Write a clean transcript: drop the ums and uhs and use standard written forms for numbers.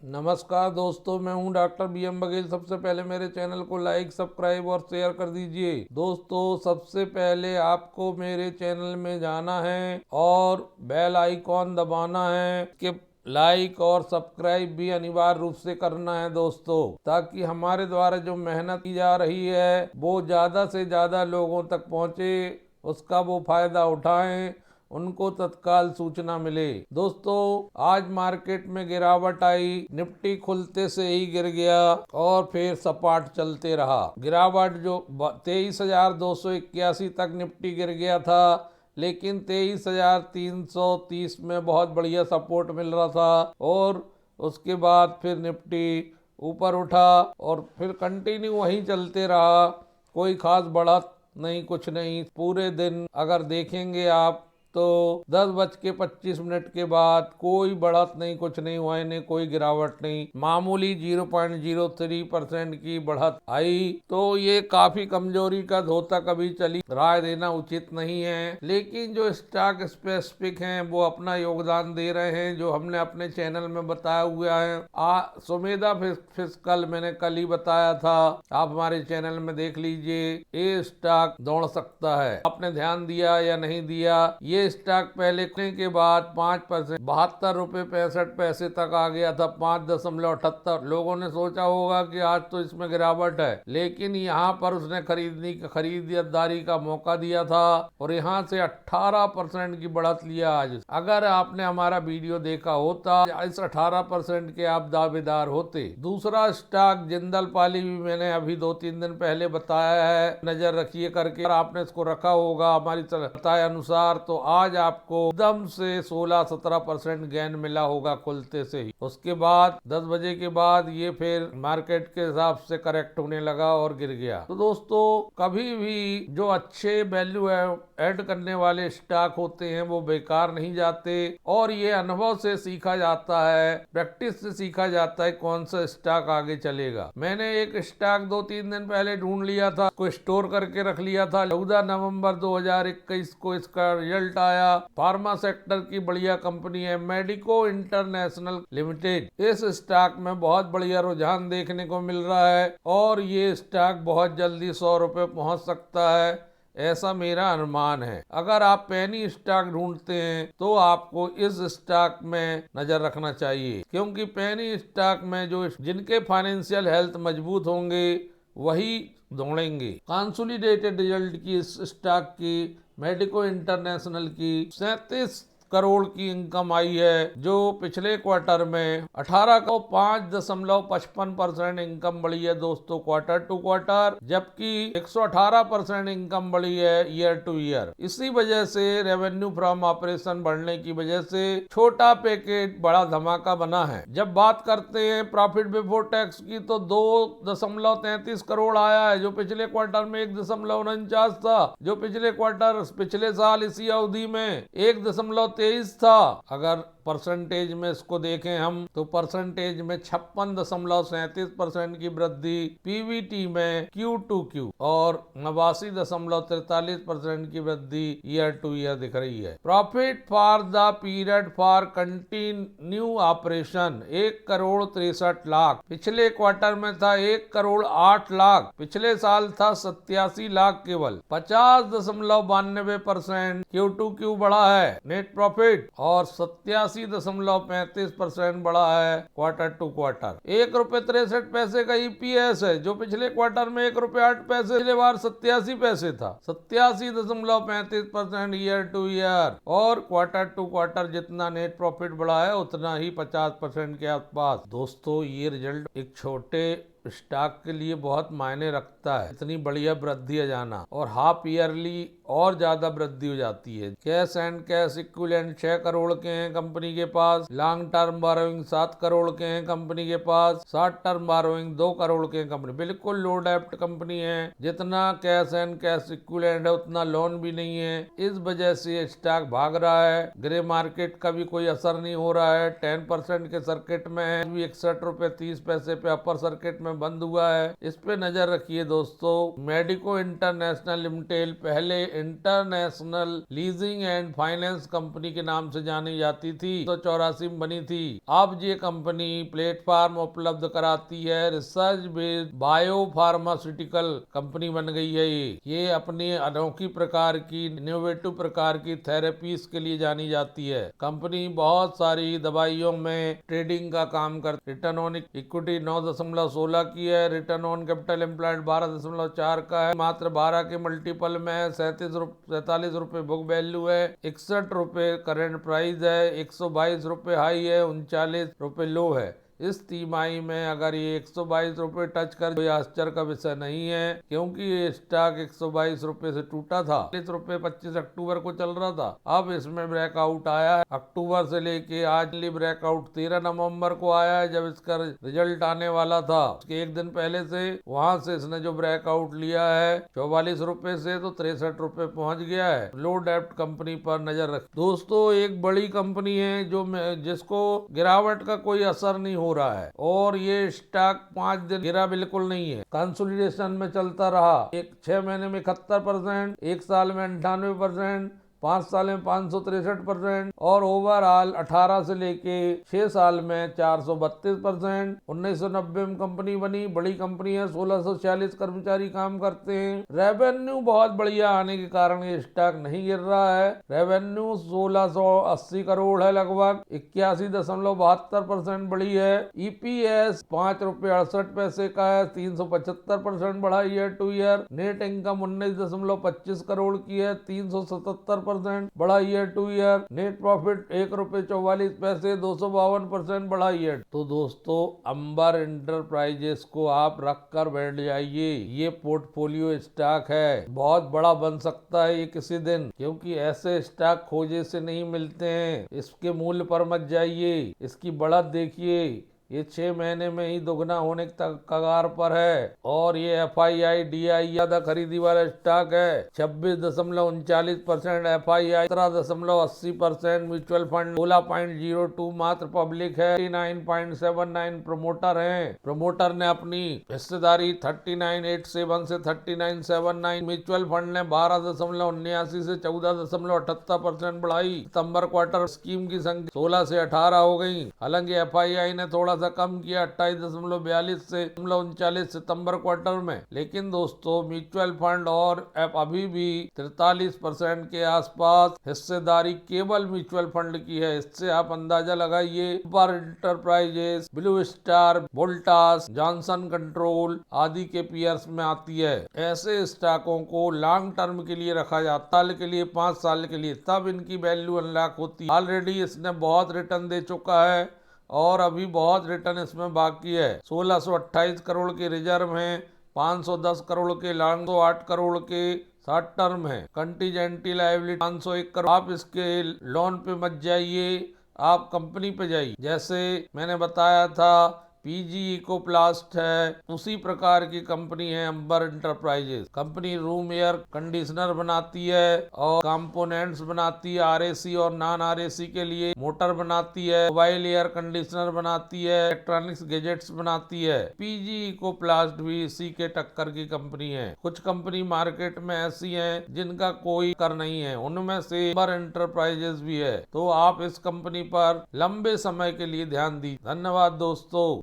नमस्कार दोस्तों, मैं हूं डॉक्टर बी.एम. बघेल। सबसे पहले मेरे चैनल को लाइक, सब्सक्राइब और शेयर कर दीजिए। दोस्तों, सबसे पहले आपको मेरे चैनल में जाना है और बेल आइकॉन दबाना है कि लाइक और सब्सक्राइब भी अनिवार्य रूप से करना है दोस्तों, ताकि हमारे द्वारा जो मेहनत की जा रही है वो ज़्यादा से ज़्यादा लोगों तक पहुँचे, उसका वो फायदा उठाएं, उनको तत्काल सूचना मिले। दोस्तों, आज मार्केट में गिरावट आई, निफ्टी खुलते से ही गिर गया और फिर सपाट चलते रहा। गिरावट जो 23,281 तक निफ्टी गिर गया था, लेकिन 23,330 में बहुत बढ़िया सपोर्ट मिल रहा था और उसके बाद फिर निफ्टी ऊपर उठा और फिर कंटिन्यू वहीं चलते रहा। कोई खास बढ़त नहीं, कुछ नहीं। पूरे दिन अगर देखेंगे आप तो 10:25 के बाद कोई बढ़त नहीं, कुछ नहीं हुआ, इन्हें कोई गिरावट नहीं, मामूली 0.03% की बढ़त आई। तो ये काफी कमजोरी का धोतक अभी चली, राय देना उचित नहीं है, लेकिन जो स्टॉक स्पेसिफिक हैं वो अपना योगदान दे रहे हैं, जो हमने अपने चैनल में बताया हुआ है। सुमेधा फिस्कल मैंने कल ही बताया था, आप हमारे चैनल में देख लीजिए। ये स्टॉक दौड़ सकता है, आपने ध्यान दिया या नहीं दिया? ये स्टॉक पहले खुलने के बाद 5% 72.65 रुपए तक आ गया था, 5.78। लोगों ने सोचा होगा कि आज तो इसमें गिरावट है, लेकिन यहाँ पर उसने खरीदारी का मौका दिया था और यहाँ से 18% की बढ़त लिया आज। अगर आपने हमारा वीडियो देखा होता, इस 18% के आप दावेदार होते। दूसरा स्टॉक जिंदल पाली भी मैंने अभी 2-3 दिन पहले बताया है, नजर रखिए करके, आपने इसको रखा होगा हमारी बताए अनुसार, तो आज आपको एकदम से 16-17% गेन मिला होगा खुलते से ही। उसके बाद 10 बजे के बाद ये फिर मार्केट के हिसाब से करेक्ट होने लगा और गिर गया। तो दोस्तों, कभी भी जो अच्छे वैल्यू ऐड करने वाले स्टॉक होते हैं वो बेकार नहीं जाते, और ये अनुभव से सीखा जाता है, प्रैक्टिस से सीखा जाता है कौन सा स्टॉक आगे चलेगा। मैंने एक स्टॉक 2-3 दिन पहले ढूंढ लिया था, को स्टोर करके रख लिया था। 14 नवंबर 2021 को इसका रिजल्ट आया। फार्मा सेक्टर की बढ़िया कंपनी है मेडिको इंटरनेशनल लिमिटेड। इस स्टॉक में बहुत बढ़िया रुझान देखने को मिल रहा है और ये स्टॉक बहुत जल्दी 100 रुपए पहुंच सकता है, ऐसा मेरा अनुमान है। अगर आप पेनी स्टॉक ढूंढते हैं तो आपको इस स्टॉक में नजर रखना चाहिए, क्योंकि पेनी स्टॉक में जो जिनके फाइनेंशियल हेल्थ मजबूत होंगे वही दौड़ेंगे। कंसोलिडेटेड रिजल्ट की इस स्टॉक की, मेडिको इंटरनेशनल की 37 करोड़ की इनकम आई है, जो पिछले क्वार्टर में 5.55% इनकम बढ़ी है दोस्तों, क्वार्टर टू क्वार्टर, जबकि 118% इनकम बढ़ी है ईयर टू ईयर। इसी वजह से रेवेन्यू फ्रॉम ऑपरेशन बढ़ने की वजह से छोटा पैकेट बड़ा धमाका बना है। जब बात करते हैं प्रॉफिट बिफोर टैक्स की, तो 2.33 करोड़ आया है, जो पिछले क्वार्टर में 1.49 था, जो पिछले साल इसी अवधि में 1.23 था। अगर परसेंटेज में इसको देखें हम, तो परसेंटेज में 56.37% की वृद्धि, पीवीटी में क्यू टू क्यू, और 89.43% की वृद्धि ईयर टू ईयर दिख रही है। Profit for the period for continue operation 1,63,00,000, पिछले क्वार्टर में था 1,08,00,000, पिछले साल था 87 लाख केवल। 50.92% क्यू टू क्यू बढ़ा है नेट प्रॉफिट, और 87.35% बढ़ा है क्वार्टर टू क्वार्टर। ₹1.63 का ईपीएस है, जो पिछले क्वार्टर में ₹1.08, पिछले बार 87 पैसे था। 87.35% ईयर टू ईयर, और क्वार्टर टू क्वार्टर जितना नेट प्रॉफिट बढ़ा है उतना ही 50% के आसपास। दोस्तों, ये रिजल्ट एक छोटे स्टॉक के लिए बहुत मायने रखता है, इतनी बढ़िया वृद्धि है जाना, और हाफ ईयरली और ज्यादा वृद्धि हो जाती है। Cash and cash equivalent 6 crore के हैं कंपनी के पास, लॉन्ग टर्म बोरोइंग 7 करोड़ के हैं कंपनी के पास, शॉर्ट टर्म बोरोइंग 2 करोड़ के हैं कंपनी। बिल्कुल लो डेप्ट कंपनी है, जितना कैश एंड कैश इक्विवेलेंट है उतना लोन भी नहीं है। इस वजह से स्टॉक भाग रहा है, ग्रे मार्केट का भी कोई असर नहीं हो रहा है, 10% के सर्किट में है, 61.30 रुपए पे अपर सर्किट में में बंद हुआ है, इस पे नजर रखिए दोस्तों। मेडिको इंटरनेशनल लिमिटेड पहले international leasing and finance company के नाम से जानी जाती थी, 1984 में बनी थी। अब ये कंपनी प्लेटफॉर्म उपलब्ध कराती है, research based bio pharmaceutical company बन गई है। ये अपनी अनोखी प्रकार की इनोवेटिव प्रकार की थेरेपीज के लिए जानी जाती है। कंपनी बहुत सारी दवाइयों में ट्रेडिंग का काम करती है। रिटर्न ऑन इक्विटी 9.16 की है, रिटर्न ऑन कैपिटल एम्प्लॉयड 12.4 का है, मात्र 12 के मल्टीपल में है, 47 रुपए बुक वैल्यू है, 61 रुपए करंट प्राइस है, 122 रुपए हाई है, 39 रुपए लो है। इस तिमाही में अगर ये 122 रुपए टच कर, कोई आश्चर्य का विषय नहीं है, क्योंकि ये स्टॉक 122 रुपए से टूटा था। 40 रुपए 25 अक्टूबर को चल रहा था, अब इसमें ब्रेकआउट आया है। अक्टूबर से लेके आज ब्रेकआउट 13 नवंबर को आया है, जब इसका रिजल्ट आने वाला था। उसके एक दिन पहले से वहां से इसने जो ब्रेकआउट लिया है 44 रुपए से, तो 63 रुपए पहुंच गया है। लो डेप्ट कंपनी पर नजर रख दोस्तों। एक बड़ी कंपनी है जो जिसको गिरावट का कोई असर नहीं हो रहा है, और ये स्टॉक 5 दिन गिरा बिल्कुल नहीं है, कंसोलिडेशन में चलता रहा। 6 महीने में 71%, एक साल में 98%, 5 साल में 563%, और ओवरऑल 18 से लेके 6 साल में 432%। 1990 में कंपनी बनी, बड़ी कंपनी है, 1646 कर्मचारी काम करते हैं। रेवेन्यू बहुत बढ़िया आने के कारण ये स्टॉक नहीं गिर रहा है। रेवेन्यू 1680 करोड़ है, लगभग 81.72% बढ़ी है। ईपीएस 5 रुपए 68 पैसे का है, 375% बढ़ाई है two year. Net income 19.25 crore की है, 377% बढ़ाई है टू ईयर। नेट प्रॉफिट 1 रुपए 44 पैसे, 252% बढ़ाई है। तो दोस्तों, अंबर इंटरप्राइजेस को आप रख कर बैठ जाइए, ये पोर्टफोलियो स्टॉक है, बहुत बड़ा बन सकता है ये किसी दिन, क्योंकि ऐसे स्टॉक खोजे से नहीं मिलते हैं। इसके मूल्य पर मत जाइए, इसकी बढ़त देखिए, ये 6 महीने में ही दुगना होने तक कगार पर है, और ये FII DI ज्यादा खरीदी वाला स्टॉक है। 26.39% FII, 17.80% म्यूचुअल फंड, 16.02 मात्र पब्लिक है, 39.79 प्रमोटर हैं। प्रमोटर ने अपनी हिस्सेदारी 39.87 से 39.79, म्यूचुअल फंड ने 12.79 से 14.78% बढ़ाई। सितंबर क्वार्टर स्कीम की संख्या 16 से 18 हो गई। हालांकि FII ने थोड़ा सा कम किया, 28.42 से 39 सितंबर क्वार्टर में, लेकिन दोस्तों म्यूचुअल फंड और अभी भी 43% के आसपास हिस्सेदारी केवल म्यूचुअल फंड की है। इससे आप अंदाजा लगाइए। पर enterprises, blue star, Voltas, Johnson control आदि के पीयर्स में आती है। ऐसे स्टॉकों को लॉन्ग टर्म के लिए रखा जाता, साल के लिए, 5 साल के लिए, तब इनकी वैल्यू अनलॉक होती है। ऑलरेडी इसने बहुत रिटर्न दे चुका है, और अभी बहुत रिटर्न इसमें बाकी है। 1628 करोड़ के रिजर्व हैं, 510 करोड़ के लॉन्ग, 8 करोड़ के शॉर्ट टर्म है। कंटीजेंटी लायबिलिटी 501 करोड़। आप इसके लोन पे मत जाइए, आप कंपनी पे जाइए। जैसे मैंने बताया था PG इकोप्लास्ट है, उसी प्रकार की कंपनी है Amber Enterprises. Company room air conditioner बनाती है और कंपोनेंट्स बनाती है, RAC और नॉन RAC के लिए, मोटर बनाती है, मोबाइल एयर कंडीशनर बनाती है, इलेक्ट्रॉनिक्स गैजेट्स बनाती है। PG इकोप्लास्ट भी इसी के टक्कर की कंपनी है। कुछ कंपनी मार्केट में ऐसी हैं जिनका कोई कर नहीं है, उनमें से अंबर इंटरप्राइजेस भी है। तो आप इस कंपनी पर लंबे समय के लिए ध्यान दीजिए। धन्यवाद दोस्तों।